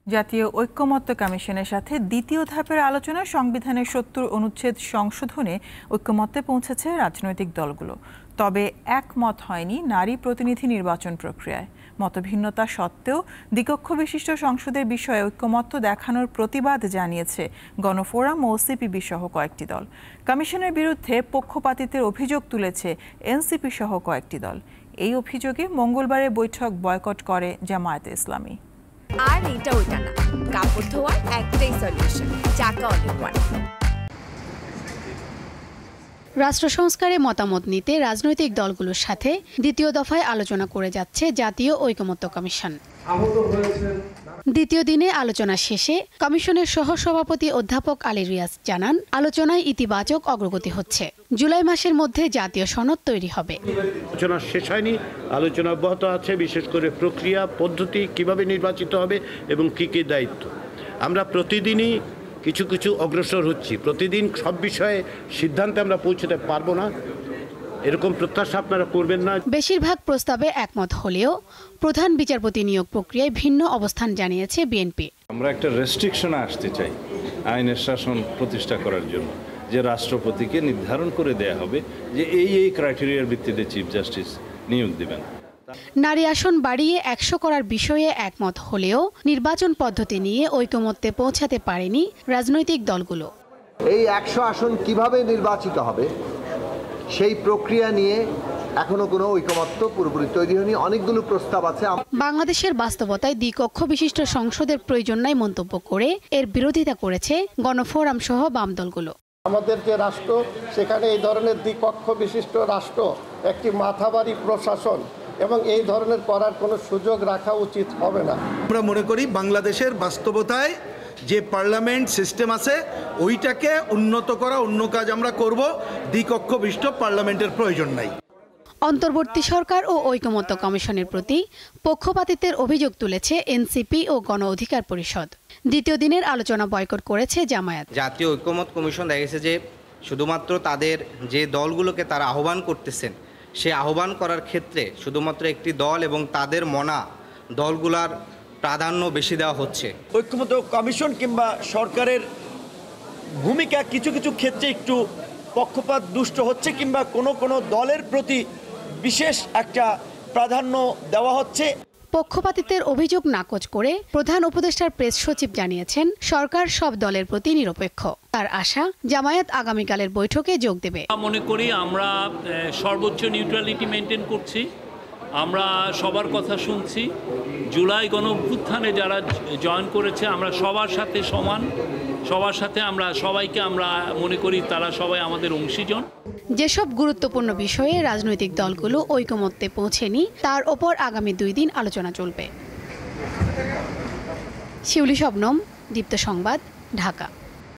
জাতীয় ঐক্যমত্য কমিশনের সাথে দ্বিতীয় ধাপের আলোচনায় সংবিধানের ৭০ অনুচ্ছেদ সংশোধনে ঐক্যমত্যে পৌঁছেছে রাজনৈতিক দলগুলো। তবে একমত হয়নি নারী প্রতিনিধি নির্বাচন প্রক্রিয়ায়। মতভিন্নতা সত্ত্বেও দ্বিকক্ষ বিশিষ্ট সংসদের বিষয়ে ঐক্যমত্য দেখানোর প্রতিবাদ জানিয়েছে গণফোরাম ও সিপিবি সহ কয়েকটি দল। কমিশনের বিরুদ্ধে পক্ষপাতিত্বের অভিযোগ তুলেছে এনসিপি সহ কয়েকটি দল। এই অভিযোগে মঙ্গলবারের বৈঠক বয়কট করে জামায়াতে ইসলামী। আর এটা ওইটা না, কাপড় ধোয়ার একটাই সলিউশন, চাকা অনেক ওয়ান। রাষ্ট্র সংস্কারে মতামত নিতে রাজনৈতিক দলগুলোর সাথে দ্বিতীয় দফায় আলোচনা করে যাচ্ছে জাতীয় ঐকমত্য কমিশন। দ্বিতীয় দিনে আলোচনা শেষে কমিশনের সহসভাপতি অধ্যাপক আলী রিয়াজ জানান, আলোচনায় ইতিবাচক অগ্রগতি হচ্ছে। জুলাই মাসের মধ্যে জাতীয় সনদ তৈরি হবে। আলোচনা শেষ হয়নি, আলোচনা অব্যাহত আছে, বিশেষ করে প্রক্রিয়া পদ্ধতি কিভাবে নির্বাচিত হবে এবং কি কি দায়িত্ব। আমরা প্রতিদিনই কিছু কিছু অগ্রসর হচ্ছি। প্রতিদিন সব বিষয়ে সিদ্ধান্তে আমরা পৌঁছতে পারবো না, এরকম প্রত্যাশা আপনারা করবেন না। বেশিরভাগ প্রস্তাবে একমত হলেও প্রধান বিচারপতি নিয়োগ প্রক্রিয়ায় ভিন্ন অবস্থান জানিয়েছে বিএনপি। আমরা একটা রেস্ট্রিকশনে আসতে চাই আইনের শাসন প্রতিষ্ঠা করার জন্য, যে রাষ্ট্রপতিকে নির্ধারণ করে দেয়া হবে যে এই ক্রাইটেরিয়ার ভিত্তিতে চিফ জাস্টিস নিয়োগ দিবেন। নারী আসন বাড়িয়ে ১০০ করার বিষয়ে একমত হলেও নির্বাচন পদ্ধতি নিয়ে ঐকমত্যে পৌঁছাতে পারেনি রাজনৈতিক দলগুলো। এই ১০০ আসন কিভাবে নির্বাচিত হবে সেই প্রক্রিয়া নিয়ে এখনো কোনো ঐকমত্য পুরোপুরি তৈরি হয়নি। অনেকগুলো প্রস্তাব আছে। বাংলাদেশের বাস্তবতায় দ্বিকক্ষ বিশিষ্ট সংসদের প্রয়োজন নাই মন্তব্য করে এর বিরোধিতা করেছে গণফোরাম সহ বাম দলগুলো। আমাদের যে রাষ্ট্র, সেখানে এই ধরনের দ্বিকক্ষ বিশিষ্ট রাষ্ট্র, একটি মাথাবাড়ি প্রশাসন এবং এই ধরনের করার কোনো সুযোগ রাখা উচিত হবে না। আমরা মনে করি বাংলাদেশের বাস্তবতায় যে পার্লামেন্ট সিস্টেম আছে ওইটাকে উন্নত করা, অন্য কাজ আমরা করব। দ্বিকক্ষ বিশিষ্ট পার্লামেন্টের প্রয়োজন নাই। অন্তর্বর্তী সরকার ও ঐকমত্য কমিশনের প্রতি পক্ষপাতিত্বের অভিযোগ তুলেছে এনসিপি ও গণ অধিকার পরিষদ। দ্বিতীয় দিনের আলোচনা বয়কট করেছে জামায়াত। জাতীয় ঐকমত্য কমিশন দেখা গেছে যে শুধুমাত্র তাদের যে দলগুলোকে তারা আহ্বান করতেছেন, সে আহ্বান করার ক্ষেত্রে শুধুমাত্র একটি দল এবং তাদের মনা দলগুলার প্রাধান্য বেশি দেওয়া হচ্ছে। ঐকমত্য কমিশন কিংবা সরকারের ভূমিকা কিছু কিছু ক্ষেত্রে একটু পক্ষপাত দুষ্ট হচ্ছে, কিংবা কোনো দলের প্রতি বিশেষ একটা প্রাধান্য দেওয়া হচ্ছে। পক্ষপাতিত্বের অভিযোগ নাকচ করে প্রধান উপদেষ্টার প্রেস সচিব জানিয়েছেন, সরকার সব দলের প্রতি নিরপেক্ষ। তার আশা, জামায়াত আগামীকালের বৈঠকে যোগ দেবে। মনে করি আমরা সর্বোচ্চ নিউট্রালিটি মেনটেন করছি, আমরা সবার কথা শুনছি। জুলাই গণঅভ্যুত্থানে যারা জয়েন করেছে আমরা সবার সাথে সমান, সবার সাথে আমরা সবাইকে আমরা মনে করি তারা সবাই আমাদের অংশীজন। যেসব গুরুত্বপূর্ণ বিষয়ে রাজনৈতিক দলগুলো ঐকমত্যে পৌঁছেনি তার ওপর আগামী 2 দিন আলোচনা চলবে। শিউলি শবনম, দীপ্ত সংবাদ, ঢাকা।